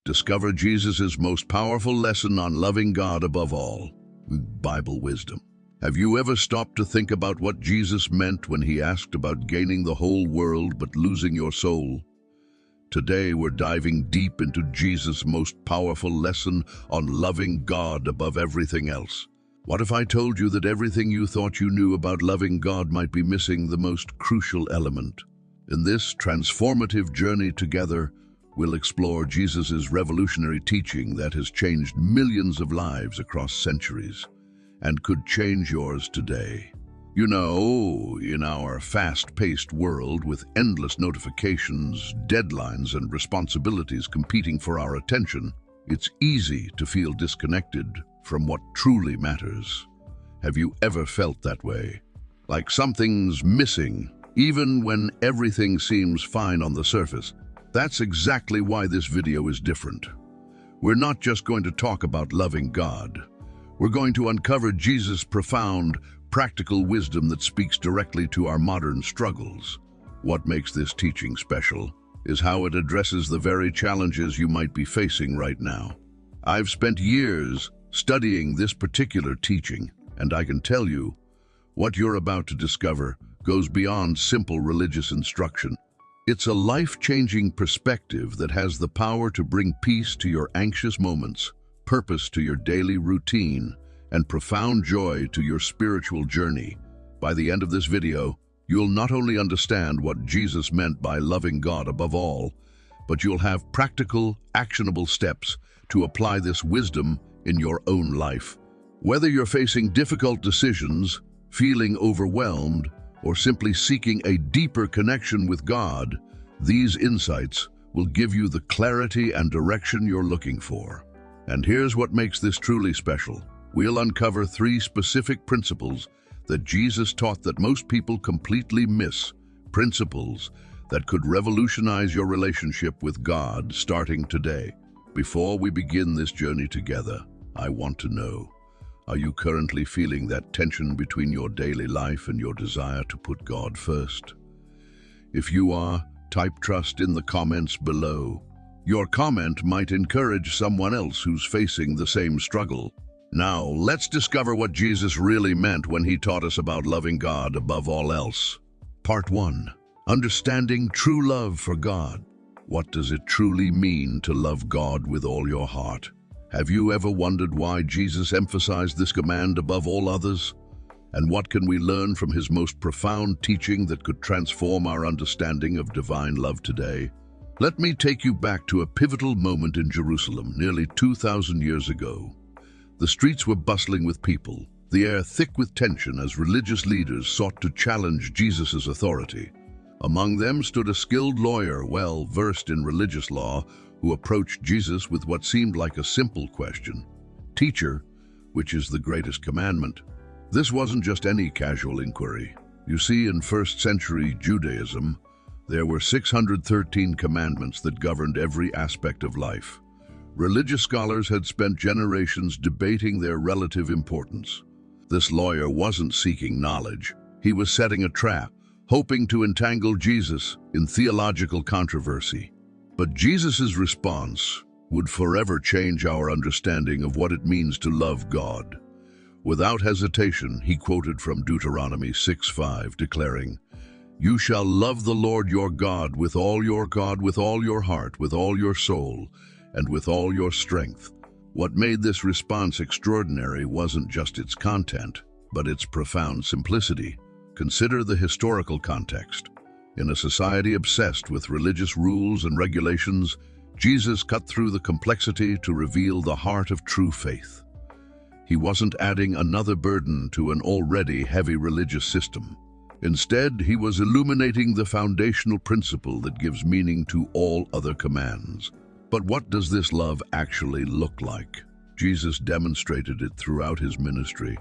Discover Jesus' most powerful lesson on loving God above all, with Bible wisdom. Have you ever stopped to think about what Jesus meant when he asked about gaining the whole world but losing your soul? Today we're diving deep into Jesus' most powerful lesson on loving God above everything else. What if I told you that everything you thought you knew about loving God might be missing the most crucial element? In this transformative journey together, we'll explore Jesus' revolutionary teaching that has changed millions of lives across centuries and could change yours today. You know, in our fast-paced world with endless notifications, deadlines, and responsibilities competing for our attention, it's easy to feel disconnected from what truly matters. Have you ever felt that way? Like something's missing, even when everything seems fine on the surface? That's exactly why this video is different. We're not just going to talk about loving God. We're going to uncover Jesus' profound, practical wisdom that speaks directly to our modern struggles. What makes this teaching special is how it addresses the very challenges you might be facing right now. I've spent years studying this particular teaching, and I can tell you, what you're about to discover goes beyond simple religious instruction. It's a life-changing perspective that has the power to bring peace to your anxious moments, purpose to your daily routine, and profound joy to your spiritual journey. By the end of this video, you'll not only understand what Jesus meant by loving God above all, but you'll have practical, actionable steps to apply this wisdom in your own life. Whether you're facing difficult decisions, feeling overwhelmed, or simply seeking a deeper connection with God, these insights will give you the clarity and direction you're looking for. And here's what makes this truly special. We'll uncover 3 specific principles that Jesus taught that most people completely miss, principles that could revolutionize your relationship with God starting today. Before we begin this journey together, I want to know, are you currently feeling that tension between your daily life and your desire to put God first? If you are, type trust in the comments below. Your comment might encourage someone else who's facing the same struggle. Now, let's discover what Jesus really meant when he taught us about loving God above all else. Part 1. Understanding true love for God. What does it truly mean to love God with all your heart? Have you ever wondered why Jesus emphasized this command above all others? And what can we learn from his most profound teaching that could transform our understanding of divine love today? Let me take you back to a pivotal moment in Jerusalem nearly 2,000 years ago. The streets were bustling with people, the air thick with tension as religious leaders sought to challenge Jesus' authority. Among them stood a skilled lawyer, well-versed in religious law, who approached Jesus with what seemed like a simple question. "Teacher, which is the greatest commandment?" This wasn't just any casual inquiry. You see, in first-century Judaism, there were 613 commandments that governed every aspect of life. Religious scholars had spent generations debating their relative importance. This lawyer wasn't seeking knowledge. He was setting a trap, hoping to entangle Jesus in theological controversy. But Jesus' response would forever change our understanding of what it means to love God. Without hesitation, he quoted from Deuteronomy 6:5, declaring, "You shall love the Lord your God with all your heart, with all your soul, and with all your strength." What made this response extraordinary wasn't just its content, but its profound simplicity. Consider the historical context. In a society obsessed with religious rules and regulations, Jesus cut through the complexity to reveal the heart of true faith. He wasn't adding another burden to an already heavy religious system. Instead, he was illuminating the foundational principle that gives meaning to all other commands. But what does this love actually look like? Jesus demonstrated it throughout his ministry.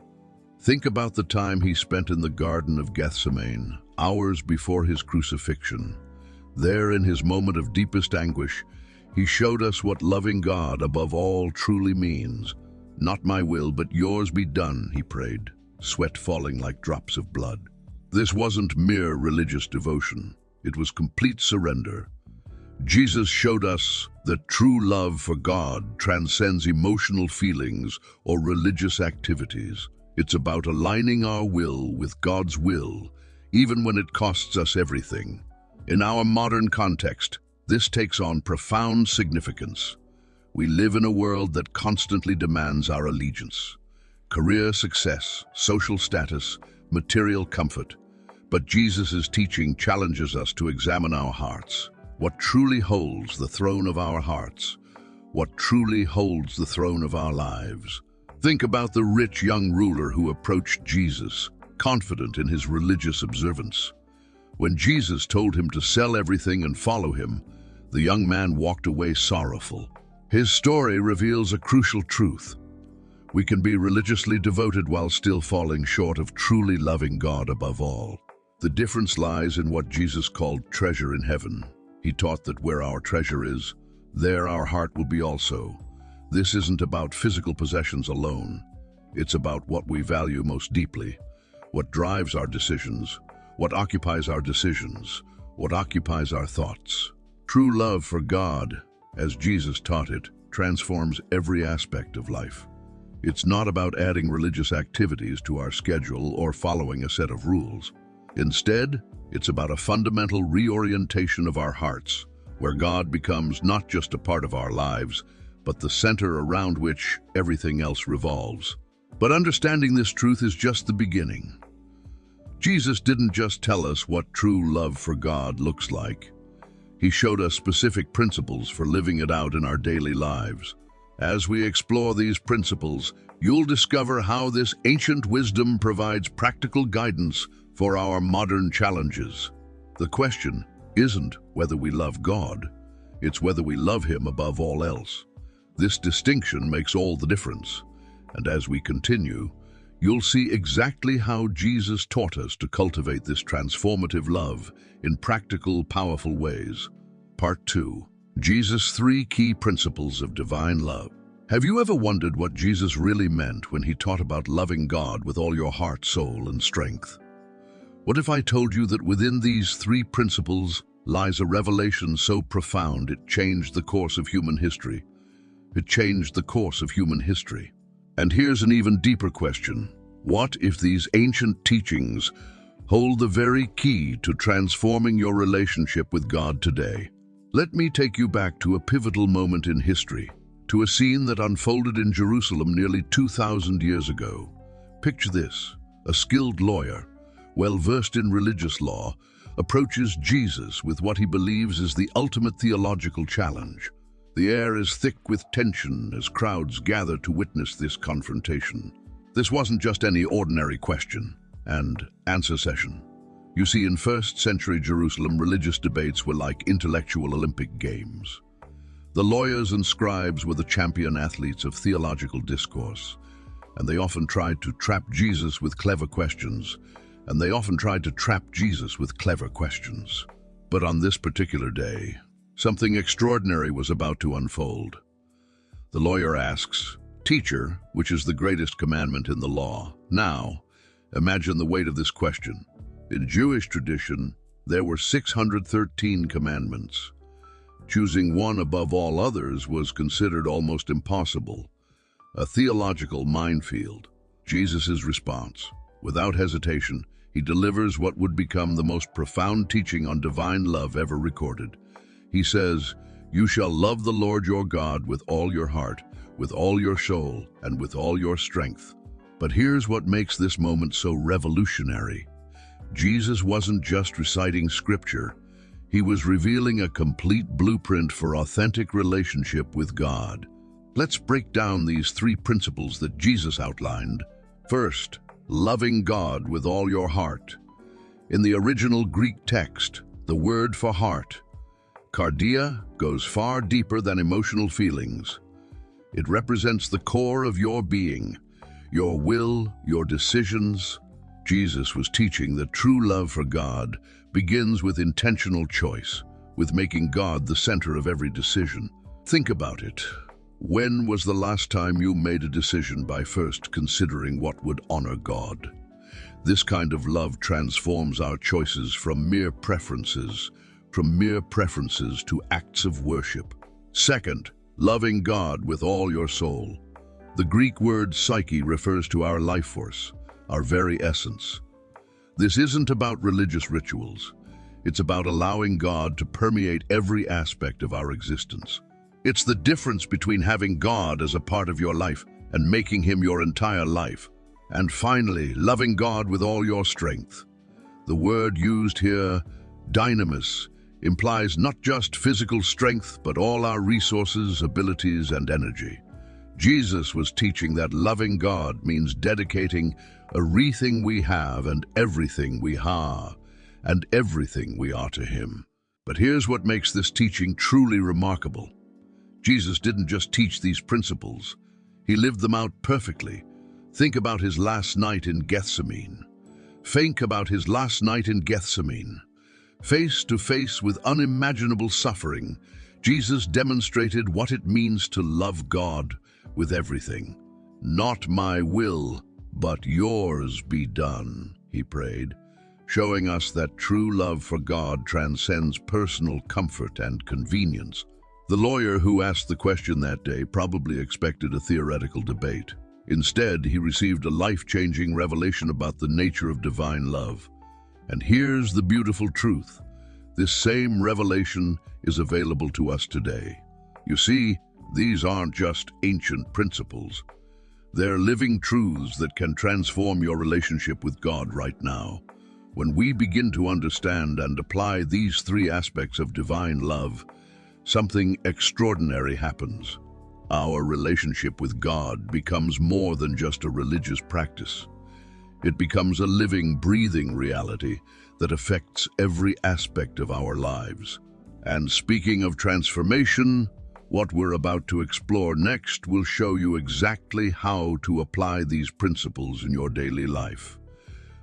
Think about the time he spent in the Garden of Gethsemane, hours before his crucifixion. There, in his moment of deepest anguish, he showed us what loving God above all truly means. "Not my will, but yours be done," he prayed, sweat falling like drops of blood. This wasn't mere religious devotion. It was complete surrender. Jesus showed us that true love for God transcends emotional feelings or religious activities. It's about aligning our will with God's will, even when it costs us everything. In our modern context, this takes on profound significance. We live in a world that constantly demands our allegiance. Career success, social status, material comfort. But Jesus' teaching challenges us to examine our hearts. What truly holds the throne of our hearts? What truly holds the throne of our lives? Think about the rich young ruler who approached Jesus, confident in his religious observance. When Jesus told him to sell everything and follow him, the young man walked away sorrowful. His story reveals a crucial truth. We can be religiously devoted while still falling short of truly loving God above all. The difference lies in what Jesus called treasure in heaven. He taught that where our treasure is, there our heart will be also. This isn't about physical possessions alone. It's about what we value most deeply, what drives our decisions, what occupies our decisions, what occupies our thoughts. True love for God, as Jesus taught it, transforms every aspect of life. It's not about adding religious activities to our schedule or following a set of rules. Instead, it's about a fundamental reorientation of our hearts, where God becomes not just a part of our lives, but the center around which everything else revolves. But understanding this truth is just the beginning. Jesus didn't just tell us what true love for God looks like. He showed us specific principles for living it out in our daily lives. As we explore these principles, you'll discover how this ancient wisdom provides practical guidance for our modern challenges. The question isn't whether we love God, it's whether we love Him above all else. This distinction makes all the difference. And as we continue, you'll see exactly how Jesus taught us to cultivate this transformative love in practical, powerful ways. Part 2. Jesus' 3 key principles of divine love. Have you ever wondered what Jesus really meant when He taught about loving God with all your heart, soul, and strength? What if I told you that within these 3 principles lies a revelation so profound it changed the course of human history? It changed the course of human history. And here's an even deeper question. What if these ancient teachings hold the very key to transforming your relationship with God today? Let me take you back to a pivotal moment in history, to a scene that unfolded in Jerusalem nearly 2,000 years ago. Picture this: a skilled lawyer, well-versed in religious law, approaches Jesus with what he believes is the ultimate theological challenge. The air is thick with tension as crowds gather to witness this confrontation. This wasn't just any ordinary question and answer session. You see, in first-century Jerusalem, religious debates were like intellectual Olympic games. The lawyers and scribes were the champion athletes of theological discourse, and they often tried to trap Jesus with clever questions, But on this particular day, something extraordinary was about to unfold. The lawyer asks, "Teacher, which is the greatest commandment in the law?" Now, imagine the weight of this question. In Jewish tradition, there were 613 commandments. Choosing one above all others was considered almost impossible, a theological minefield. Jesus' response: without hesitation, He delivers what would become the most profound teaching on divine love ever recorded. He says, "You shall love the Lord your God with all your heart, with all your soul, and with all your strength." But here's what makes this moment so revolutionary. Jesus wasn't just reciting scripture. He was revealing a complete blueprint for authentic relationship with God. Let's break down these 3 principles that Jesus outlined. First, loving God with all your heart. In the original Greek text, the word for heart, kardia, goes far deeper than emotional feelings. It represents the core of your being, your will, your decisions. Jesus was teaching that true love for God begins with intentional choice, with making God the center of every decision. Think about it. When was the last time you made a decision by first considering what would honor God? This kind of love transforms our choices from mere preferences, from mere preferences to acts of worship. Second, loving God with all your soul. The Greek word psyche refers to our life force, our very essence. This isn't about religious rituals. It's about allowing God to permeate every aspect of our existence. It's the difference between having God as a part of your life and making Him your entire life. And finally, loving God with all your strength. The word used here, dynamis, implies not just physical strength, but all our resources, abilities, and energy. Jesus was teaching that loving God means dedicating everything we have and everything we are, and everything we are to Him. But here's what makes this teaching truly remarkable. Jesus didn't just teach these principles, He lived them out perfectly. Think about His last night in Gethsemane. Think about His last night in Gethsemane. Face to face with unimaginable suffering, Jesus demonstrated what it means to love God with everything. "Not my will, but yours be done," He prayed, showing us that true love for God transcends personal comfort and convenience. The lawyer who asked the question that day probably expected a theoretical debate. Instead, he received a life-changing revelation about the nature of divine love. And here's the beautiful truth. This same revelation is available to us today. You see, these aren't just ancient principles. They're living truths that can transform your relationship with God right now. When we begin to understand and apply these three aspects of divine love, something extraordinary happens. Our relationship with God becomes more than just a religious practice. It becomes a living, breathing reality that affects every aspect of our lives. And speaking of transformation, what we're about to explore next will show you exactly how to apply these principles in your daily life.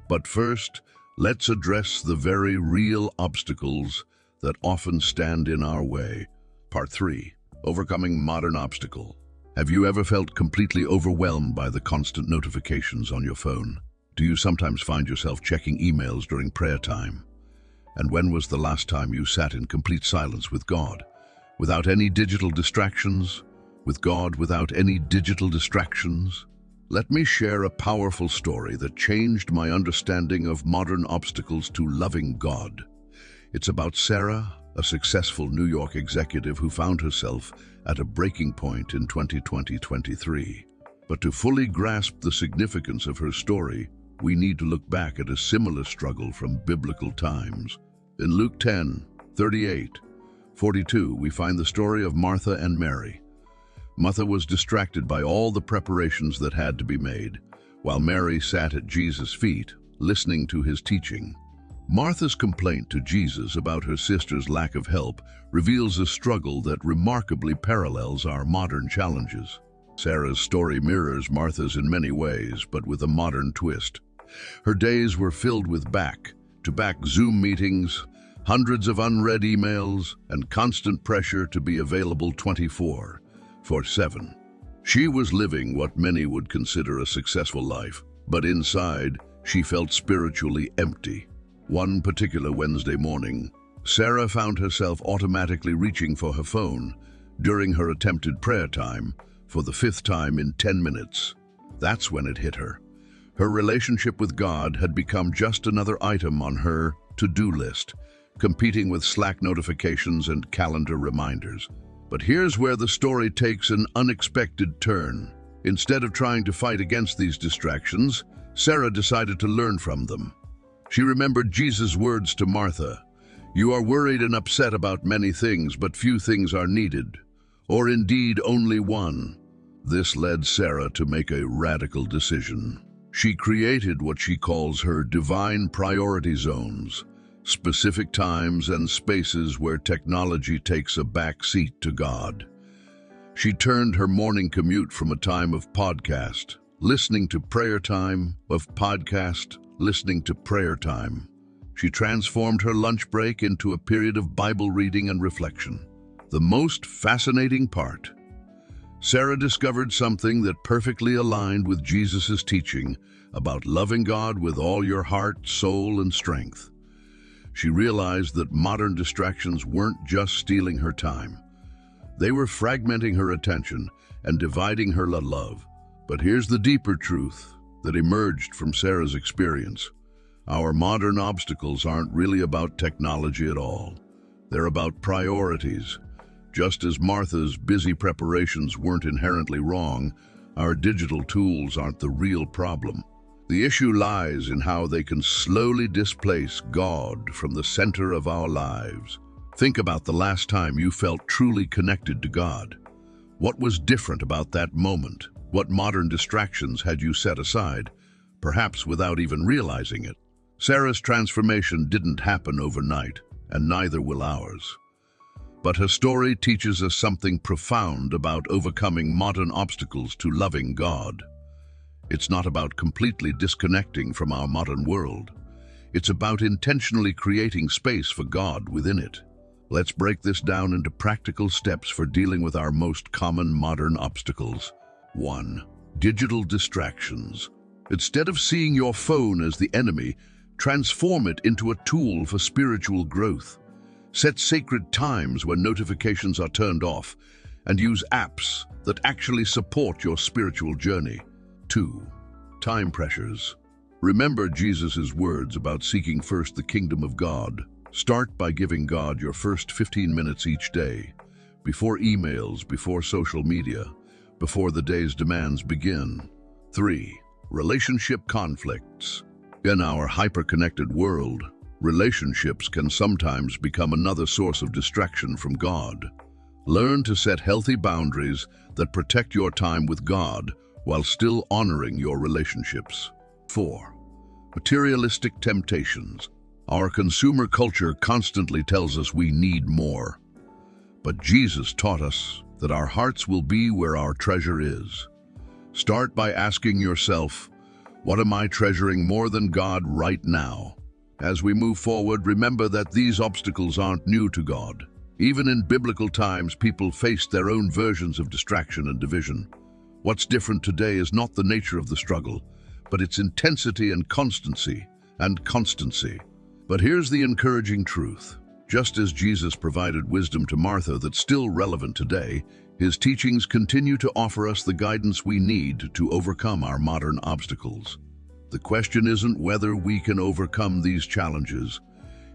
But first, let's address the very real obstacles that often stand in our way. Part 3. Overcoming modern obstacle. Have you ever felt completely overwhelmed by the constant notifications on your phone? Do you sometimes find yourself checking emails during prayer time? And when was the last time you sat in complete silence with God? Without any digital distractions? With God without any digital distractions? Let me share a powerful story that changed my understanding of modern obstacles to loving God. It's about Sarah, a successful New York executive who found herself at a breaking point in 2023. But to fully grasp the significance of her story, we need to look back at a similar struggle from biblical times. In Luke 10:38-42, we find the story of Martha and Mary. Martha was distracted by all the preparations that had to be made, while Mary sat at Jesus' feet, listening to His teaching. Martha's complaint to Jesus about her sister's lack of help reveals a struggle that remarkably parallels our modern challenges. Sarah's story mirrors Martha's in many ways, but with a modern twist. Her days were filled with back-to-back Zoom meetings, hundreds of unread emails, and constant pressure to be available 24/7. She was living what many would consider a successful life, but inside, she felt spiritually empty. One particular Wednesday morning, Sarah found herself automatically reaching for her phone during her attempted prayer time for the 5th time in 10 minutes. That's when it hit her. Her relationship with God had become just another item on her to-do list, competing with Slack notifications and calendar reminders. But here's where the story takes an unexpected turn. Instead of trying to fight against these distractions, Sarah decided to learn from them. She remembered Jesus' words to Martha, "You are worried and upset about many things, but few things are needed, or indeed only one." This led Sarah to make a radical decision. She created what she calls her divine priority zones, specific times and spaces where technology takes a back seat to God. She turned her morning commute from a time of podcast, listening to prayer time, listening to prayer time. She transformed her lunch break into a period of Bible reading and reflection. The most fascinating part, Sarah discovered something that perfectly aligned with Jesus' teaching about loving God with all your heart, soul, and strength. She realized that modern distractions weren't just stealing her time. They were fragmenting her attention and dividing her love. But here's the deeper truth that emerged from Sarah's experience. Our modern obstacles aren't really about technology at all. They're about priorities. Just as Martha's busy preparations weren't inherently wrong, our digital tools aren't the real problem. The issue lies in how they can slowly displace God from the center of our lives. Think about the last time you felt truly connected to God. What was different about that moment? What modern distractions had you set aside, perhaps without even realizing it? Sarah's transformation didn't happen overnight, and neither will ours. But her story teaches us something profound about overcoming modern obstacles to loving God. It's not about completely disconnecting from our modern world. It's about intentionally creating space for God within it. Let's break this down into practical steps for dealing with our most common modern obstacles. 1. Digital distractions. Instead of seeing your phone as the enemy, transform it into a tool for spiritual growth. Set sacred times when notifications are turned off, and use apps that actually support your spiritual journey. 2. Time pressures. Remember Jesus' words about seeking first the kingdom of God. Start by giving God your first 15 minutes each day, before emails, before social media, before the day's demands begin. 3. Relationship conflicts. In our hyper-connected world, relationships can sometimes become another source of distraction from God. Learn to set healthy boundaries that protect your time with God while still honoring your relationships. 4. Materialistic temptations. Our consumer culture constantly tells us we need more. But Jesus taught us that our hearts will be where our treasure is. Start by asking yourself, what am I treasuring more than God right now? As we move forward, remember that these obstacles aren't new to God. Even in biblical times, people faced their own versions of distraction and division. What's different today is not the nature of the struggle, but its intensity and constancy. But here's the encouraging truth. Just as Jesus provided wisdom to Martha that's still relevant today, his teachings continue to offer us the guidance we need to overcome our modern obstacles. The question isn't whether we can overcome these challenges.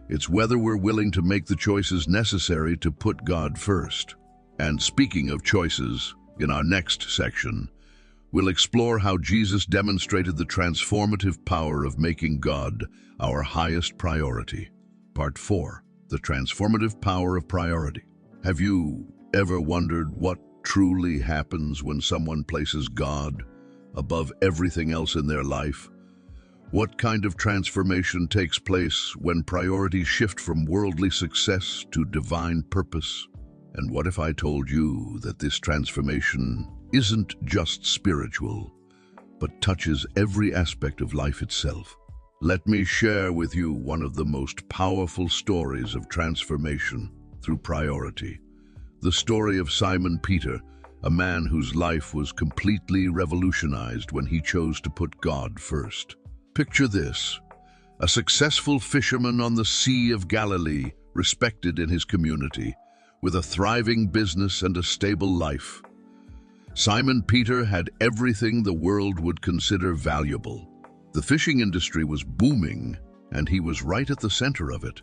It's whether we're willing to make the choices necessary to put God first. And speaking of choices, in our next section, we'll explore how Jesus demonstrated the transformative power of making God our highest priority. Part 4. The transformative power of priority. Have you ever wondered what truly happens when someone places God above everything else in their life? What kind of transformation takes place when priorities shift from worldly success to divine purpose? And what if I told you that this transformation isn't just spiritual, but touches every aspect of life itself? Let me share with you one of the most powerful stories of transformation through priority. The story of Simon Peter, a man whose life was completely revolutionized when he chose to put God first. Picture this: a successful fisherman on the Sea of Galilee, respected in his community, with a thriving business and a stable life. Simon Peter had everything the world would consider valuable. The fishing industry was booming, and he was right at the center of it.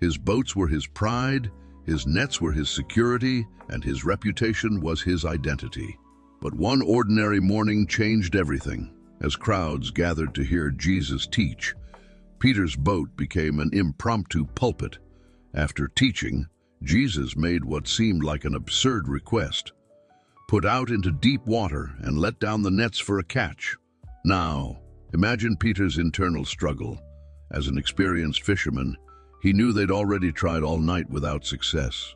His boats were his pride, his nets were his security, and his reputation was his identity. But one ordinary morning changed everything. As crowds gathered to hear Jesus teach, Peter's boat became an impromptu pulpit. After teaching, Jesus made what seemed like an absurd request: put out into deep water and let down the nets for a catch. Now, imagine Peter's internal struggle. As an experienced fisherman, he knew they'd already tried all night without success.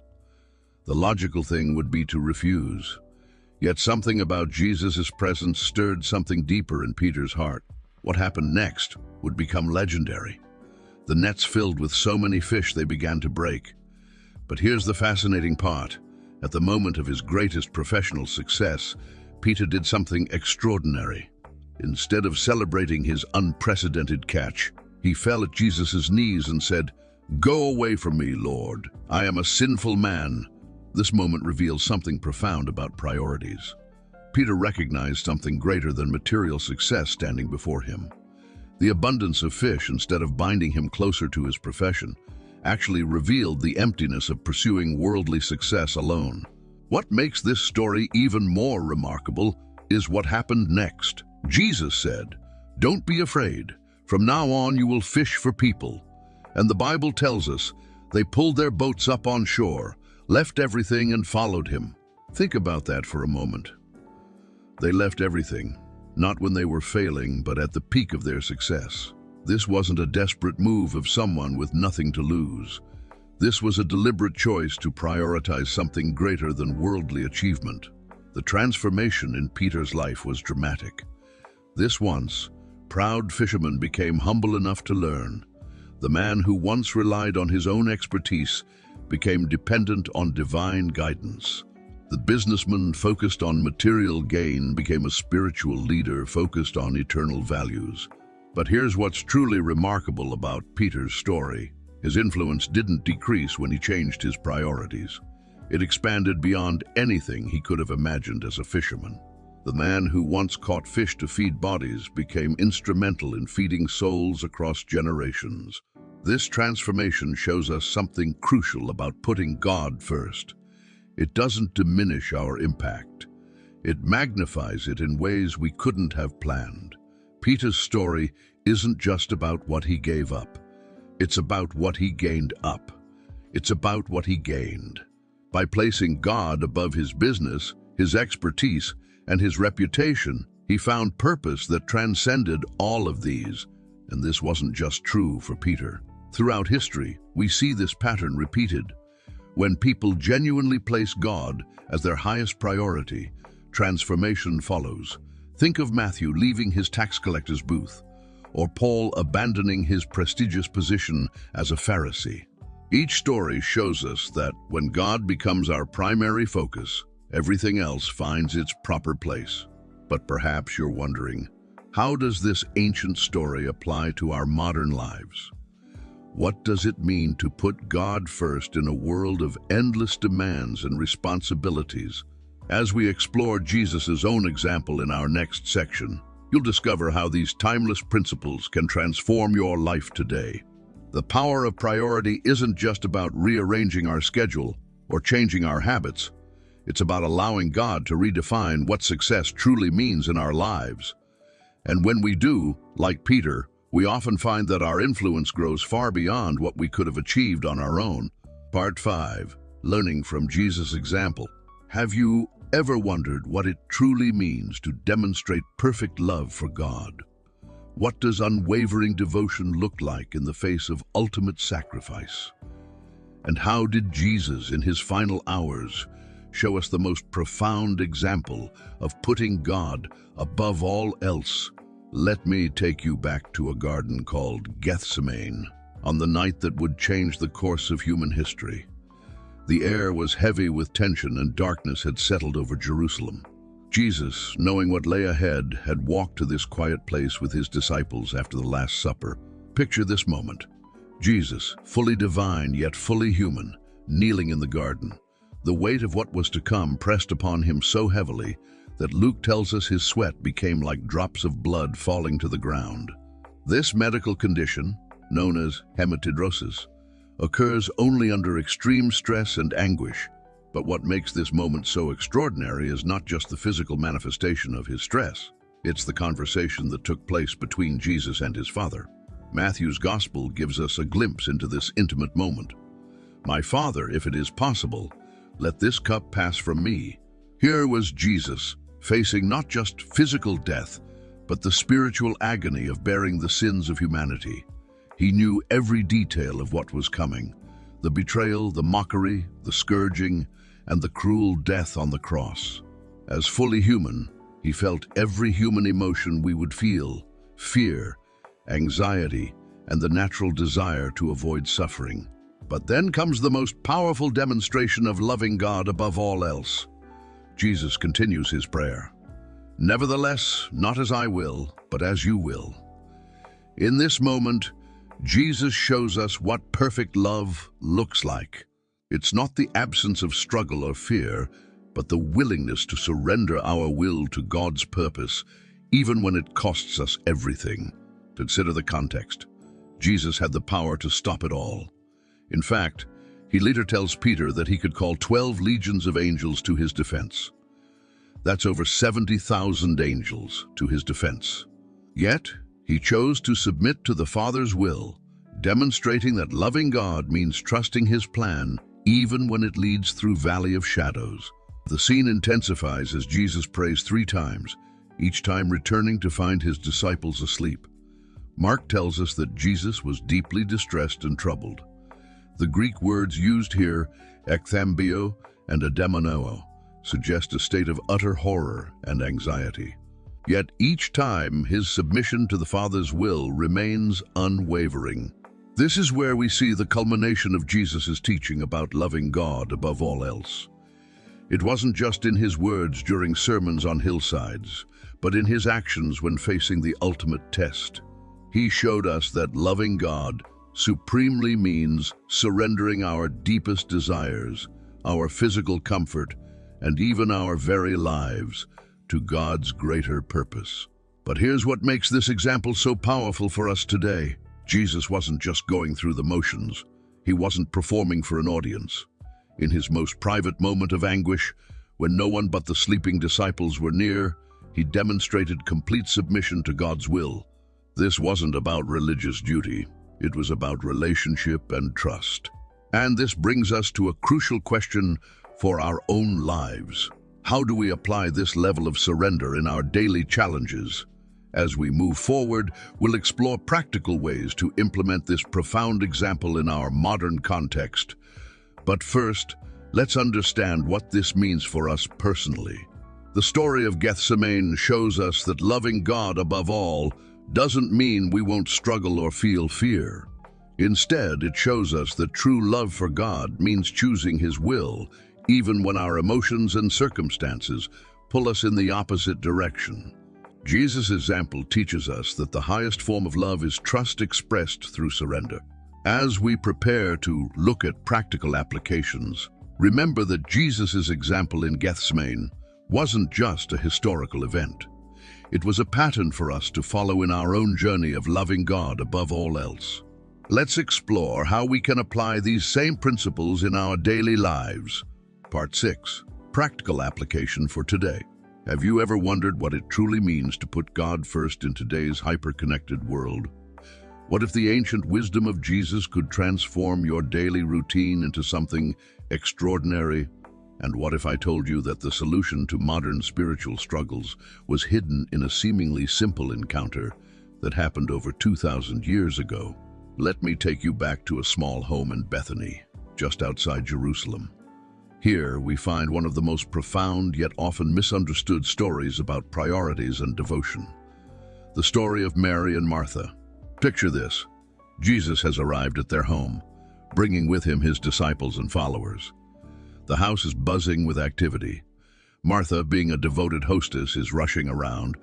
The logical thing would be to refuse. Yet something about Jesus' presence stirred something deeper in Peter's heart. What happened next would become legendary. The nets filled with so many fish they began to break. But here's the fascinating part. At the moment of his greatest professional success, Peter did something extraordinary. Instead of celebrating his unprecedented catch, he fell at Jesus' knees and said, "Go away from me, Lord. I am a sinful man." This moment reveals something profound about priorities. Peter recognized something greater than material success standing before him. The abundance of fish, instead of binding him closer to his profession, actually revealed the emptiness of pursuing worldly success alone. What makes this story even more remarkable is what happened next. Jesus said, "Don't be afraid. From now on you will fish for people." And the Bible tells us they pulled their boats up on shore, left everything and followed him. Think about that for a moment. They left everything, not when they were failing, but at the peak of their success. This wasn't a desperate move of someone with nothing to lose. This was a deliberate choice to prioritize something greater than worldly achievement. The transformation in Peter's life was dramatic. This once proud fisherman became humble enough to learn. The man who once relied on his own expertise became dependent on divine guidance. The businessman focused on material gain became a spiritual leader focused on eternal values. But here's what's truly remarkable about Peter's story. His influence didn't decrease when he changed his priorities. It expanded beyond anything he could have imagined as a fisherman. The man who once caught fish to feed bodies became instrumental in feeding souls across generations. This transformation shows us something crucial about putting God first. It doesn't diminish our impact. It magnifies it in ways we couldn't have planned. Peter's story isn't just about what he gave up. It's about what he gained up. It's about what he gained. By placing God above his business, his expertise, and his reputation, he found purpose that transcended all of these. And this wasn't just true for Peter. Throughout history, we see this pattern repeated. When people genuinely place God as their highest priority, transformation follows. Think of Matthew leaving his tax collector's booth, or Paul abandoning his prestigious position as a Pharisee. Each story shows us that when God becomes our primary focus, everything else finds its proper place. But perhaps you're wondering, how does this ancient story apply to our modern lives? What does it mean to put God first in a world of endless demands and responsibilities? As we explore Jesus' own example in our next section, you'll discover how these timeless principles can transform your life today. The power of priority isn't just about rearranging our schedule or changing our habits. It's about allowing God to redefine what success truly means in our lives. And when we do, like Peter, we often find that our influence grows far beyond what we could have achieved on our own. Part 5. Learning from Jesus' example. Have you ever wondered what it truly means to demonstrate perfect love for God? What does unwavering devotion look like in the face of ultimate sacrifice? And how did Jesus, in his final hours, show us the most profound example of putting God above all else? Let me take you back to a garden called Gethsemane, on the night that would change the course of human history. The air was heavy with tension and darkness had settled over Jerusalem. Jesus, knowing what lay ahead, had walked to this quiet place with his disciples after the Last Supper. Picture this moment. Jesus, fully divine yet fully human, kneeling in the garden. The weight of what was to come pressed upon him so heavily that Luke tells us his sweat became like drops of blood falling to the ground. This medical condition, known as hematidrosis, occurs only under extreme stress and anguish. But what makes this moment so extraordinary is not just the physical manifestation of his stress. It's the conversation that took place between Jesus and his Father. Matthew's Gospel gives us a glimpse into this intimate moment. "My Father, if it is possible, let this cup pass from me." Here was Jesus, facing not just physical death, but the spiritual agony of bearing the sins of humanity. He knew every detail of what was coming: the betrayal, the mockery, the scourging, and the cruel death on the cross. As fully human, he felt every human emotion we would feel: fear, anxiety, and the natural desire to avoid suffering. But then comes the most powerful demonstration of loving God above all else. Jesus continues his prayer. "Nevertheless, not as I will, but as you will." In this moment, Jesus shows us what perfect love looks like. It's not the absence of struggle or fear, but the willingness to surrender our will to God's purpose, even when it costs us everything. Consider the context. Jesus had the power to stop it all. In fact, he later tells Peter that he could call 12 legions of angels to his defense. That's over 70,000 angels to his defense. Yet, he chose to submit to the Father's will, demonstrating that loving God means trusting his plan, even when it leads through valley of shadows. The scene intensifies as Jesus prays 3 times, each time returning to find his disciples asleep. Mark tells us that Jesus was deeply distressed and troubled. The Greek words used here, ekthambio and ademonoo, suggest a state of utter horror and anxiety. Yet each time his submission to the Father's will remains unwavering. This is where we see the culmination of Jesus' teaching about loving God above all else. It wasn't just in his words during sermons on hillsides, but in his actions when facing the ultimate test. He showed us that loving God supremely means surrendering our deepest desires, our physical comfort, and even our very lives to God's greater purpose. But here's what makes this example so powerful for us today. Jesus wasn't just going through the motions. He wasn't performing for an audience. In his most private moment of anguish, when no one but the sleeping disciples were near, he demonstrated complete submission to God's will. This wasn't about religious duty. It was about relationship and trust. And this brings us to a crucial question for our own lives. How do we apply this level of surrender in our daily challenges? As we move forward, we'll explore practical ways to implement this profound example in our modern context. But first, let's understand what this means for us personally. The story of Gethsemane shows us that loving God above all doesn't mean we won't struggle or feel fear. Instead, it shows us that true love for God means choosing his will, even when our emotions and circumstances pull us in the opposite direction. Jesus' example teaches us that the highest form of love is trust expressed through surrender. As we prepare to look at practical applications, remember that Jesus' example in Gethsemane wasn't just a historical event. It was a pattern for us to follow in our own journey of loving God above all else. Let's explore how we can apply these same principles in our daily lives. Part 6. Practical application for today. Have you ever wondered what it truly means to put God first in today's hyper-connected world? What if the ancient wisdom of Jesus could transform your daily routine into something extraordinary? And what if I told you that the solution to modern spiritual struggles was hidden in a seemingly simple encounter that happened over 2,000 years ago? Let me take you back to a small home in Bethany, just outside Jerusalem. Here we find one of the most profound yet often misunderstood stories about priorities and devotion. The story of Mary and Martha. Picture this. Jesus has arrived at their home, bringing with him his disciples and followers. The house is buzzing with activity. Martha, being a devoted hostess, is rushing around,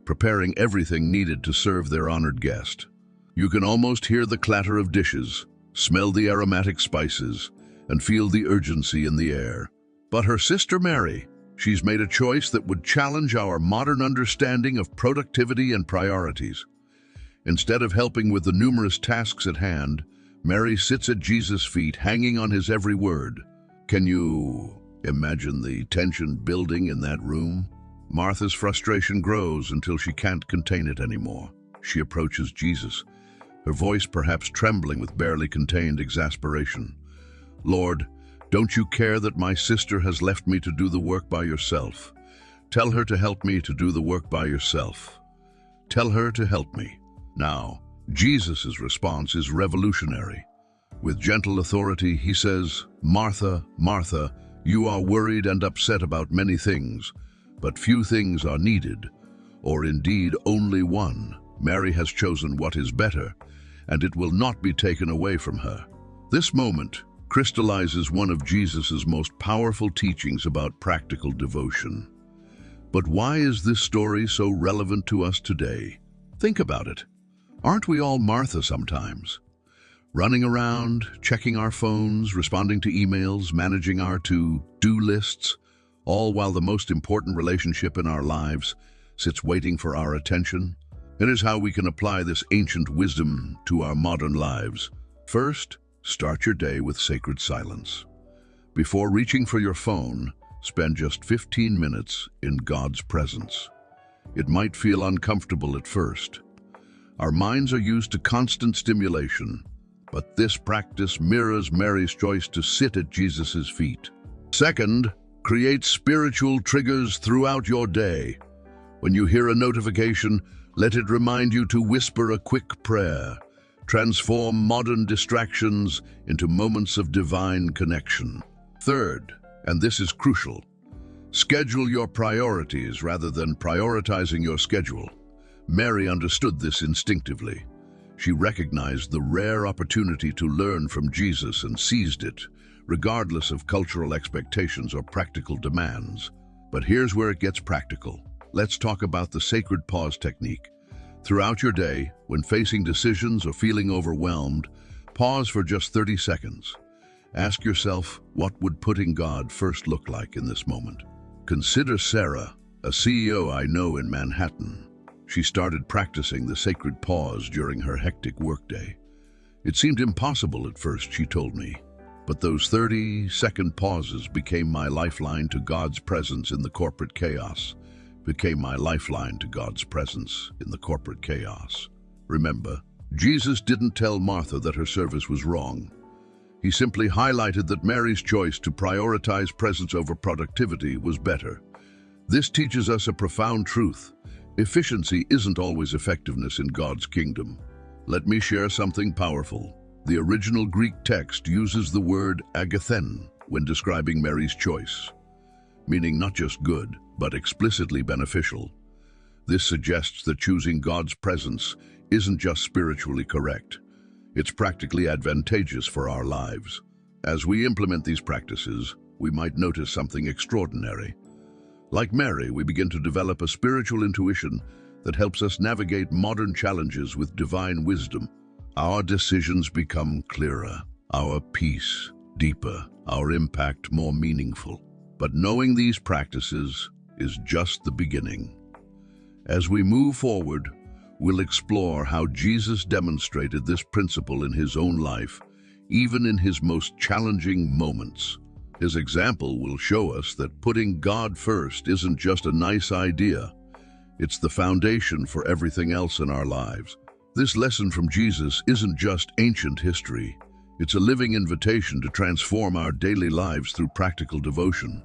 preparing everything needed to serve their honored guest. You can almost hear the clatter of dishes, smell the aromatic spices, and feel the urgency in the air. But her sister Mary, she's made a choice that would challenge our modern understanding of productivity and priorities. Instead of helping with the numerous tasks at hand, Mary sits at Jesus' feet, hanging on his every word. Can you imagine the tension building in that room? Martha's frustration grows until she can't contain it anymore. She approaches Jesus, her voice perhaps trembling with barely contained exasperation. Lord, don't you care that my sister has left me to do the work by yourself? Tell her to help me to do the work by yourself. Tell her to help me. Now, Jesus' response is revolutionary. With gentle authority, he says, Martha, Martha, you are worried and upset about many things, but few things are needed, or indeed only one. Mary has chosen what is better, and it will not be taken away from her. This moment crystallizes one of Jesus' most powerful teachings about practical devotion. But why is this story so relevant to us today? Think about it. Aren't we all Martha sometimes? Running around, checking our phones, responding to emails, managing our to-do lists, all while the most important relationship in our lives sits waiting for our attention. It is how we can apply this ancient wisdom to our modern lives. First, start your day with sacred silence. Before reaching for your phone, spend just 15 minutes in God's presence. It might feel uncomfortable at first. Our minds are used to constant stimulation, but this practice mirrors Mary's choice to sit at Jesus' feet. Second, create spiritual triggers throughout your day. When you hear a notification, let it remind you to whisper a quick prayer. Transform modern distractions into moments of divine connection. Third, and this is crucial, schedule your priorities rather than prioritizing your schedule. Mary understood this instinctively. She recognized the rare opportunity to learn from Jesus and seized it, regardless of cultural expectations or practical demands. But here's where it gets practical. Let's talk about the sacred pause technique. Throughout your day, when facing decisions or feeling overwhelmed, pause for just 30 seconds. Ask yourself, what would putting God first look like in this moment? Consider Sarah, a CEO I know in Manhattan. She started practicing the sacred pause during her hectic workday. It seemed impossible at first, she told me, but those 30-second pauses became my lifeline to God's presence in the corporate chaos. Remember, Jesus didn't tell Martha that her service was wrong. He simply highlighted that Mary's choice to prioritize presence over productivity was better. This teaches us a profound truth. Efficiency isn't always effectiveness in God's kingdom. Let me share something powerful. The original Greek text uses the word agathen when describing Mary's choice, meaning not just good, but explicitly beneficial. This suggests that choosing God's presence isn't just spiritually correct. It's practically advantageous for our lives. As we implement these practices, we might notice something extraordinary. Like Mary, we begin to develop a spiritual intuition that helps us navigate modern challenges with divine wisdom. Our decisions become clearer, our peace deeper, our impact more meaningful. But knowing these practices is just the beginning. As we move forward, we'll explore how Jesus demonstrated this principle in his own life, even in his most challenging moments. His example will show us that putting God first isn't just a nice idea. It's the foundation for everything else in our lives. This lesson from Jesus isn't just ancient history. It's a living invitation to transform our daily lives through practical devotion.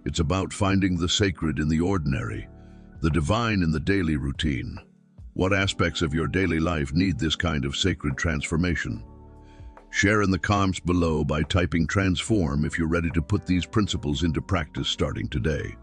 It's about finding the sacred in the ordinary, the divine in the daily routine. What aspects of your daily life need this kind of sacred transformation? Share in the comments below by typing transform if you're ready to put these principles into practice starting today.